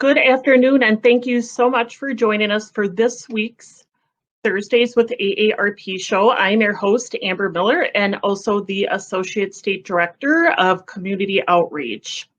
Good afternoon, and thank you so much for joining us for this week's Thursdays with AARP show. I'm your host, Amber Miller, and also the Associate State Director of Community Outreach.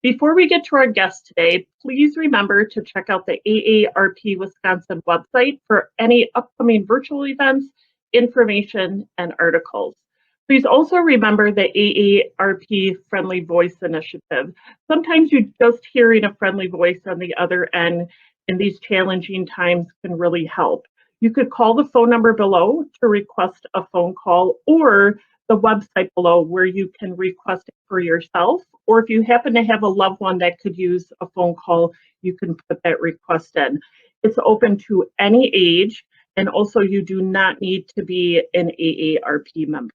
Before we get to our guest today, please remember to check out the AARP Wisconsin website for any upcoming virtual events, information, and articles. Please also remember the AARP Friendly Voice Initiative. Sometimes you just hearing a friendly voice on the other end in these challenging times can really help. You could call the phone number below to request a phone call, or the website below where you can request it for yourself. Or if you happen to have a loved one that could use a phone call, you can put that request in. It's open to any age, and also you do not need to be an AARP member.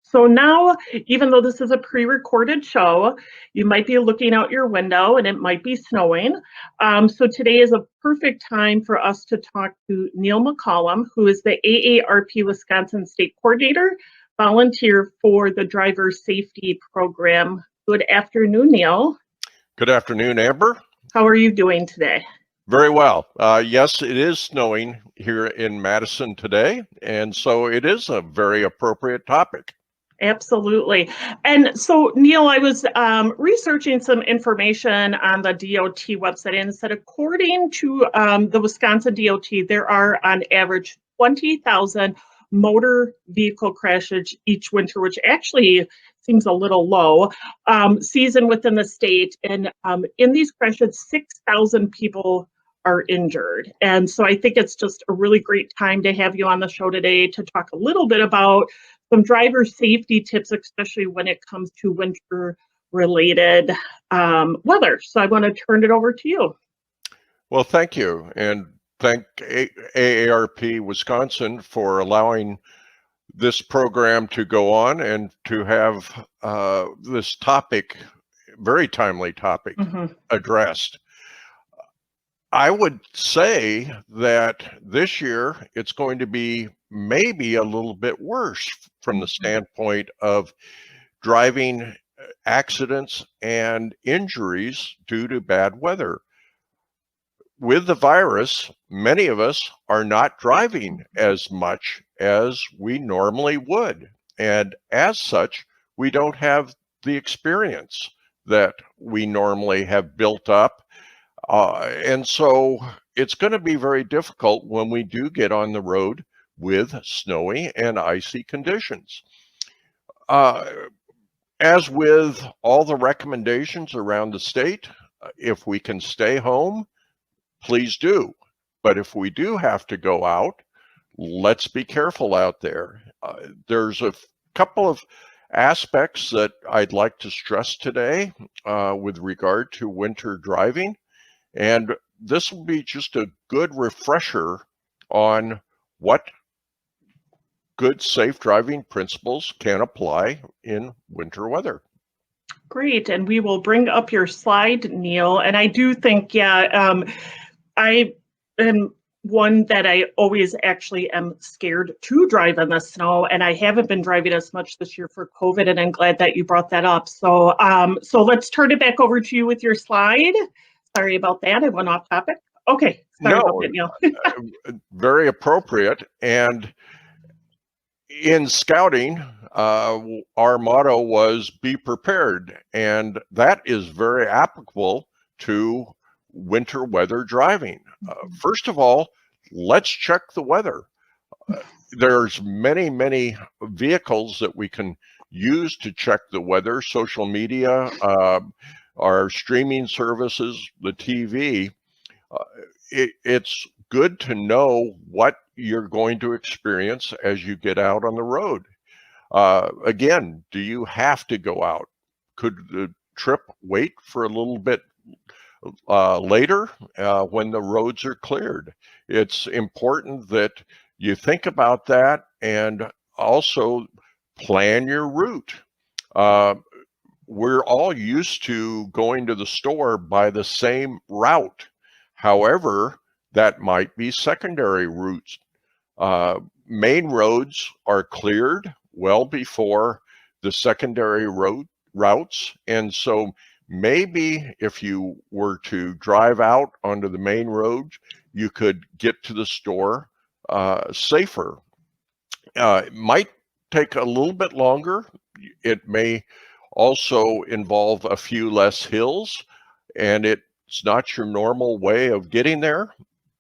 So now, even though this is a pre-recorded show, you might be looking out your window and it might be snowing. So today is a perfect time for us to talk to Neil McCallum, who is the AARP Wisconsin State Coordinator, volunteer for the Driver Safety Program. Good afternoon, Neil. Good afternoon, Amber. How are you doing today? Very well. Yes, it is snowing here in Madison today, and so it is a very appropriate topic. Absolutely. And so, Neil, I was researching some information on the DOT website, and it said according to the Wisconsin DOT, there are on average 20,000 motor vehicle crashes each winter, which actually seems a little low season within the state. And in these crashes, 6,000 people are injured. And so I think it's just a really great time to have you on the show today to talk a little bit about some driver safety tips, especially when it comes to winter-related weather. So I want to turn it over to you. Well, thank you, and thank AARP Wisconsin for allowing this program to go on and to have this topic, very timely topic, addressed. I would say that this year it's going to be maybe a little bit worse from the standpoint of driving accidents and injuries due to bad weather. With the virus, many of us are not driving as much as we normally would. And as such, we don't have the experience that we normally have built up. And so it's going to be very difficult when we do get on the road with snowy and icy conditions. As with all the recommendations around the state, if we can stay home, please do. But if we do have to go out, let's be careful out there. There's a couple of aspects that I'd like to stress today with regard to winter driving. And this will be just a good refresher on what good safe driving principles can apply in winter weather. Great, and we will bring up your slide, Neil. And I do think, I am one that I always actually am scared to drive in the snow, and I haven't been driving as much this year for COVID, and I'm glad that you brought that up. So, so let's turn it back over to you with your slide. Sorry about that, I went off topic. Okay, sorry about that, Neil. Very appropriate. And in scouting, our motto was be prepared, and that is very applicable to winter weather driving. First of all, let's check the weather. There's many vehicles that we can use to check the weather, social media, our streaming services, the TV. It's good to know what you're going to experience as you get out on the road. Again, do you have to go out? Could the trip wait for a little bit later when the roads are cleared? It's important that you think about that and also plan your route. We're all used to going to the store by the same route. However, that might be secondary routes. Main roads are cleared well before the secondary routes, and so Maybe if you were to drive out onto the main road, you could get to the store safer. It might take a little bit longer. It may also involve a few less hills, and it's not your normal way of getting there,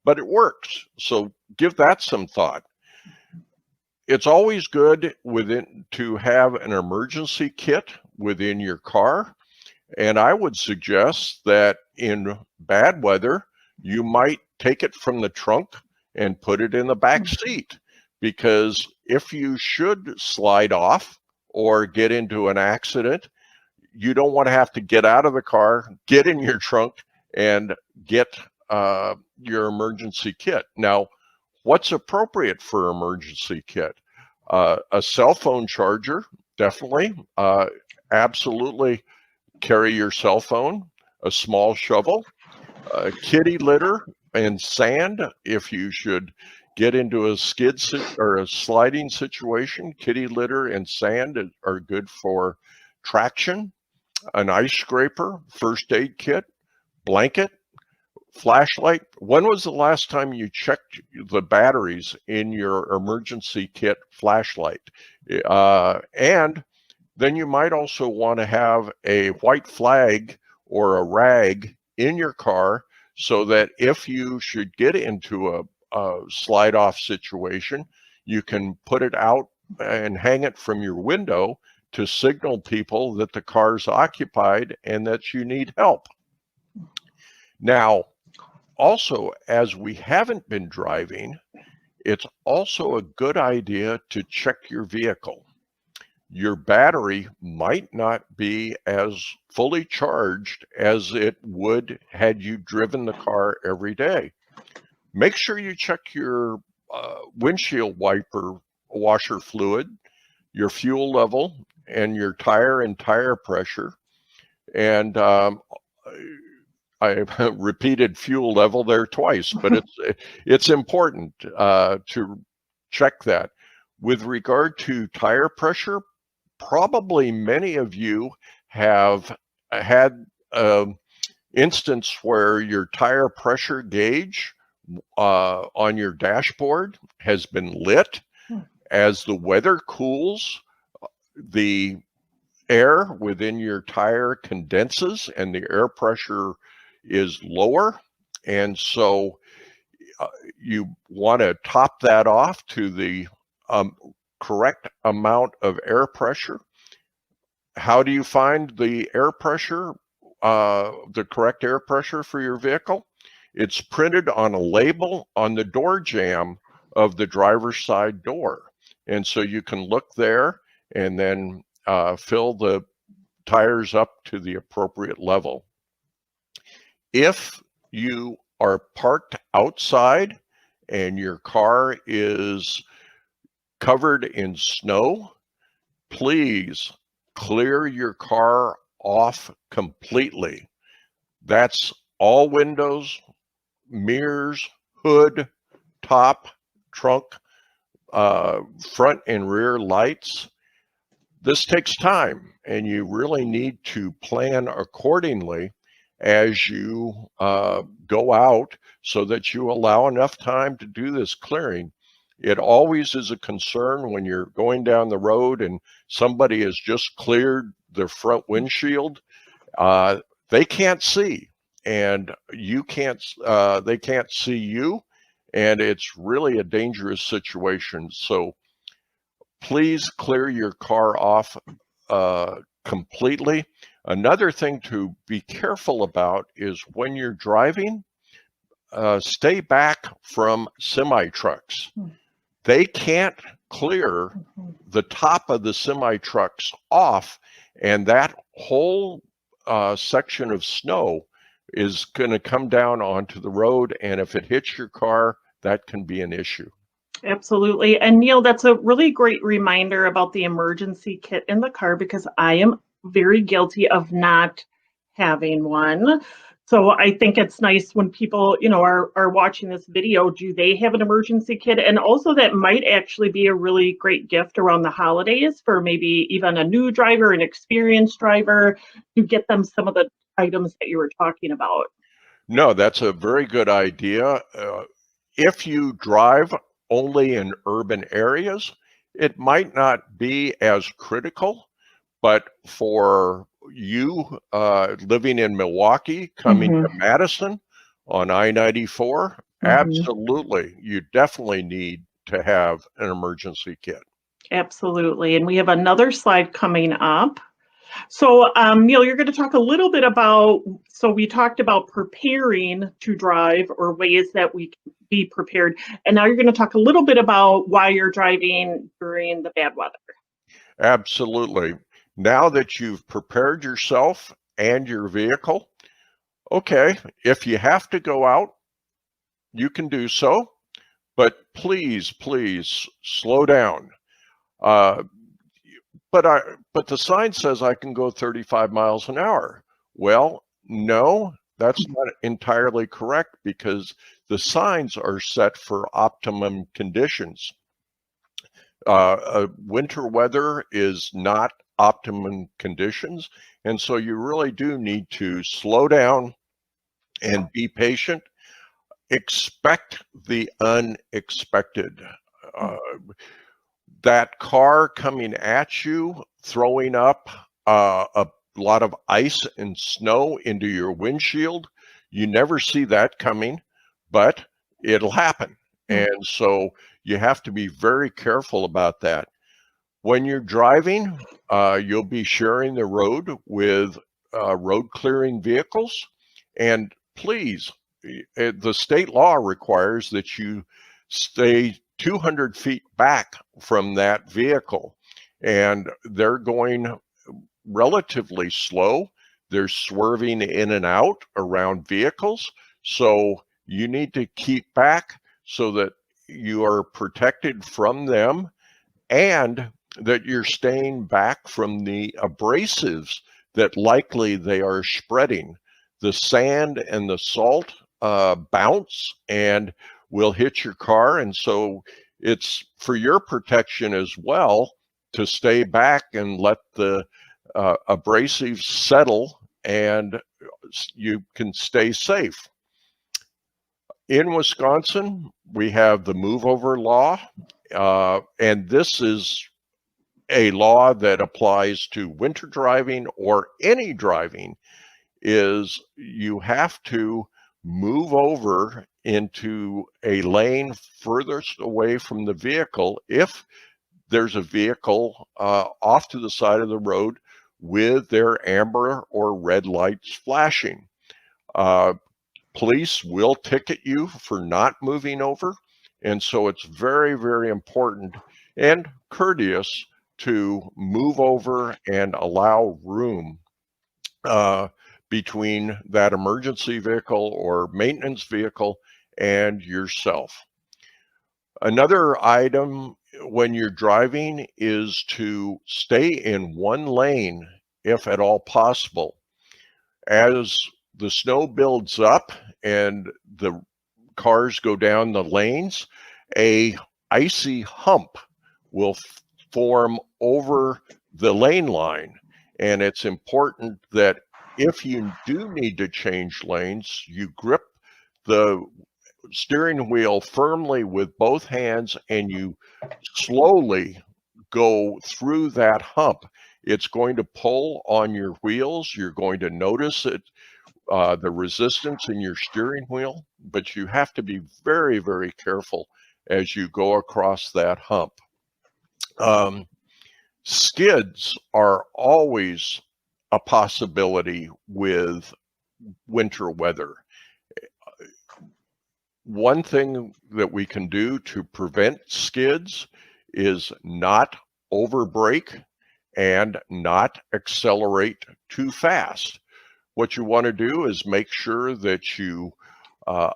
but it works. So give that some thought. It's always good to have an emergency kit within your car. And I would suggest that in bad weather, you might take it from the trunk and put it in the back seat, because if you should slide off or get into an accident, you don't want to have to get out of the car, get in your trunk, and get your emergency kit. Now, what's appropriate for emergency kit? A cell phone charger, definitely. Absolutely carry your cell phone, a small shovel, a kitty litter and sand. If you should get into a or a sliding situation, kitty litter and sand are good for traction. An ice scraper, first aid kit, blanket, flashlight. When was the last time you checked the batteries in your emergency kit flashlight? And then you might also want to have a white flag or a rag in your car, so that if you should get into a slide off situation, you can put it out and hang it from your window to signal people that the car's occupied and that you need help. Now, also, as we haven't been driving, it's also a good idea to check your vehicle. Your battery might not be as fully charged as it would had you driven the car every day. Make sure you check your windshield wiper washer fluid, your fuel level, and your tire and tire pressure. And I repeated fuel level there twice, but it's important to check that. With regard to tire pressure, probably many of you have had an instance where your tire pressure gauge on your dashboard has been lit. As the weather cools, the air within your tire condenses and the air pressure is lower. And so you want to top that off to the correct amount of air pressure. How do you find the air pressure, the correct air pressure for your vehicle? It's printed on a label on the door jamb of the driver's side door. And so you can look there and then fill the tires up to the appropriate level. If you are parked outside and your car is covered in snow, please clear your car off completely. That's all windows, mirrors, hood, top, trunk, front and rear lights. This takes time, and you really need to plan accordingly as you go out, so that you allow enough time to do this clearing. It always is a concern when you're going down the road and somebody has just cleared their front windshield. They can't see, and you can't. They can't see you, and it's really a dangerous situation. So please clear your car off completely. Another thing to be careful about is when you're driving, stay back from semi trucks. They can't clear the top of the semi trucks off, and that whole section of snow is going to come down onto the road, and if it hits your car, that can be an issue. Absolutely. And Neil, that's a really great reminder about the emergency kit in the car, because I am very guilty of not having one. So I think it's nice when people, are watching this video, do they have an emergency kit? And also that might actually be a really great gift around the holidays for maybe even a new driver, an experienced driver, to get them some of the items that you were talking about. No, that's a very good idea. If you drive only in urban areas, it might not be as critical, but for you living in Milwaukee, coming to Madison on I-94, absolutely, you definitely need to have an emergency kit. Absolutely. And we have another slide coming up. So, Neil, you're going to talk a little bit about, so we talked about preparing to drive or ways that we can be prepared. And now you're going to talk a little bit about why you're driving during the bad weather. Absolutely. Now that you've prepared yourself and your vehicle, okay, if you have to go out, you can do so, but please, please slow down. But the sign says I can go 35 miles an hour. Well, no, that's not entirely correct because the signs are set for optimum conditions. Winter weather is not optimum conditions, and so you really do need to slow down and be patient. Expect the unexpected. That car coming at you, throwing up a lot of ice and snow into your windshield, you never see that coming, but it'll happen. And so you have to be very careful about that. When you're driving, you'll be sharing the road with road clearing vehicles. And please, the state law requires that you stay 200 feet back from that vehicle. And they're going relatively slow. They're swerving in and out around vehicles. So you need to keep back so that you are protected from them and that you're staying back from the abrasives that likely they are spreading. The sand and the salt bounce and will hit your car. And so it's for your protection as well to stay back and let the abrasives settle and you can stay safe. In Wisconsin, we have the move over law, and this is a law that applies to winter driving or any driving. Is you have to move over into a lane furthest away from the vehicle if there's a vehicle off to the side of the road with their amber or red lights flashing. Police will ticket you for not moving over. And so it's very, very important and courteous to move over and allow room between that emergency vehicle or maintenance vehicle and yourself. Another item when you're driving is to stay in one lane if at all possible. As the snow builds up and the cars go down the lanes, a icy hump will form over the lane line. And it's important that if you do need to change lanes, you grip the steering wheel firmly with both hands and you slowly go through that hump. It's going to pull on your wheels. You're going to notice it, the resistance in your steering wheel, but you have to be very, very careful as you go across that hump. Skids are always a possibility with winter weather. One thing that we can do to prevent skids is not overbrake and not accelerate too fast. What you want to do is make sure that you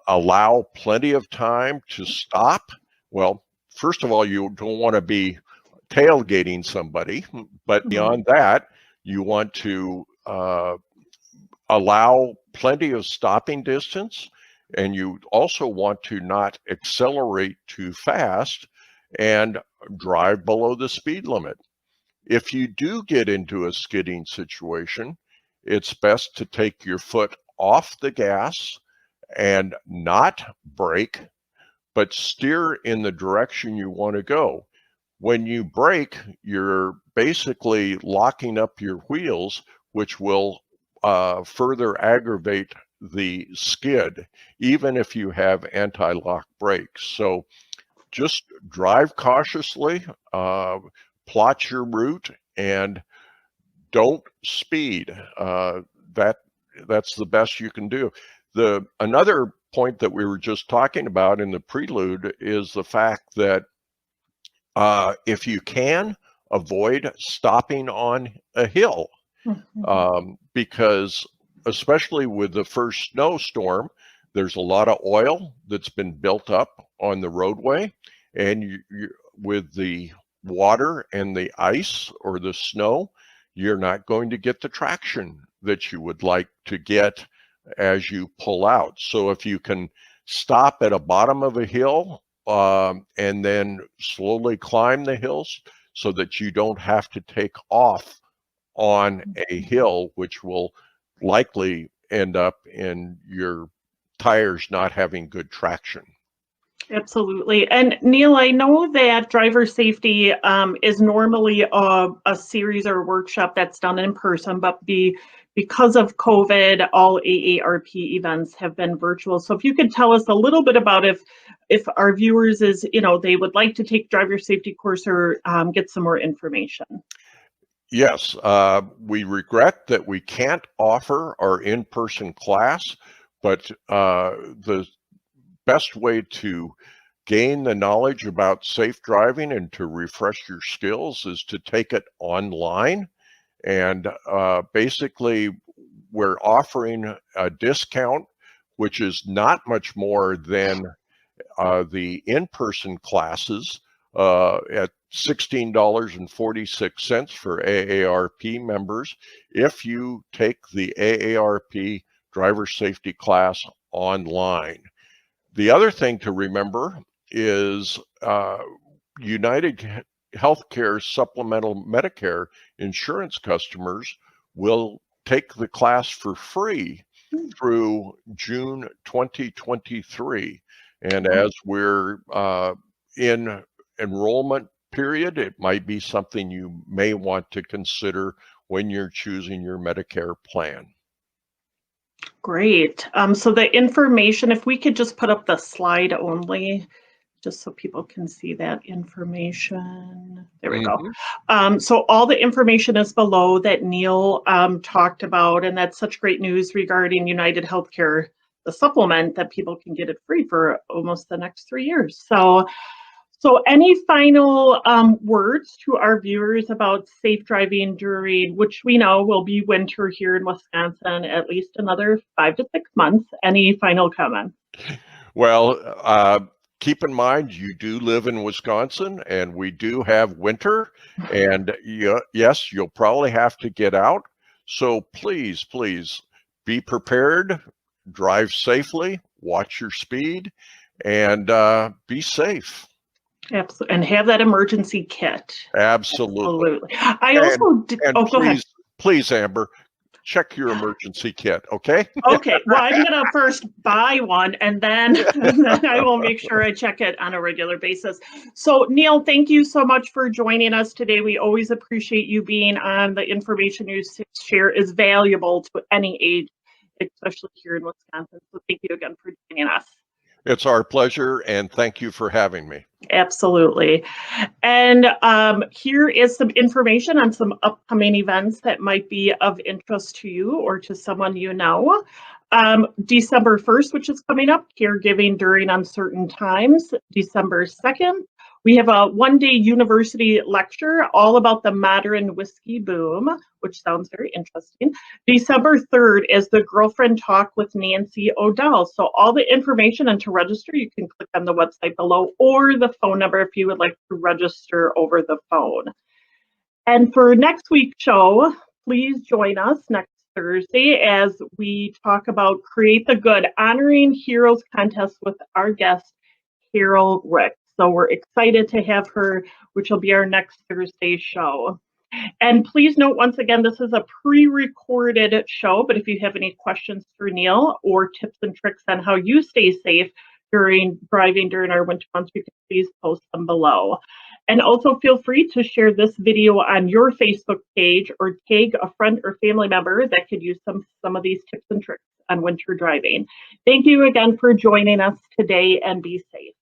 allow plenty of time to stop. Well, first of all, you don't want to be tailgating somebody, but beyond that, you want to allow plenty of stopping distance, and you also want to not accelerate too fast and drive below the speed limit. If you do get into a skidding situation, it's best to take your foot off the gas and not brake, but steer in the direction you want to go. When you brake, you're basically locking up your wheels, which will further aggravate the skid, even if you have anti-lock brakes. So just drive cautiously, plot your route, and don't speed. That's the best you can do. Another point that we were just talking about in the prelude is the fact that if you can, avoid stopping on a hill, because especially with the first snowstorm, there's a lot of oil that's been built up on the roadway, and with the water and the ice or the snow, you're not going to get the traction that you would like to get as you pull out. So if you can stop at a bottom of a hill and then slowly climb the hills so that you don't have to take off on a hill, which will likely end up in your tires not having good traction. Absolutely. And Neil, I know that driver safety is normally a series or a workshop that's done in person, but because of COVID, all AARP events have been virtual. So if you could tell us a little bit about if our viewers they would like to take driver safety course or get some more information. Yes, we regret that we can't offer our in-person class, but the best way to gain the knowledge about safe driving and to refresh your skills is to take it online. And basically, we're offering a discount, which is not much more than the in-person classes at $16.46 for AARP members if you take the AARP driver safety class online. The other thing to remember is United Healthcare supplemental Medicare insurance customers will take the class for free through June 2023. And as we're in enrollment period, it might be something you may want to consider when you're choosing your Medicare plan. Great. So the information, if we could just put up the slide only, just so people can see that information. There we go. So all the information is below that Neil talked about, and that's such great news regarding United Healthcare, the supplement that people can get it free for almost the next 3 years. So any final words to our viewers about safe driving during, which we know will be winter here in Wisconsin, at least another 5 to 6 months? Any final comments? Well, keep in mind, you do live in Wisconsin and we do have winter, and yes, you'll probably have to get out. So please, please be prepared, drive safely, watch your speed, and be safe. Absolutely. And have that emergency kit. Absolutely. I also did. And Oh, go ahead. Please, Amber, check your emergency kit, okay? Okay. Well, I'm going to first buy one and then I will make sure I check it on a regular basis. So, Neil, thank you so much for joining us today. We always appreciate you being on. The information you share is valuable to any age, especially here in Wisconsin. So, thank you again for joining us. It's our pleasure, and thank you for having me. Absolutely. And here is some information on some upcoming events that might be of interest to you or to someone you know. December 1st, which is coming up, Caregiving During Uncertain Times. December 2nd, we have a one-day university lecture all about the modern whiskey boom, which sounds very interesting. December 3rd is the Girlfriend Talk with Nancy O'Dell. So all the information and to register, you can click on the website below or the phone number if you would like to register over the phone. And for next week's show, please join us next Thursday as we talk about Create the Good, Honoring Heroes contest with our guest, Carol Rick. So we're excited to have her, which will be our next Thursday show. And please note, once again, this is a pre-recorded show, but if you have any questions for Neil or tips and tricks on how you stay safe during driving during our winter months, you can please post them below. And also feel free to share this video on your Facebook page or tag a friend or family member that could use some of these tips and tricks on winter driving. Thank you again for joining us today, and be safe.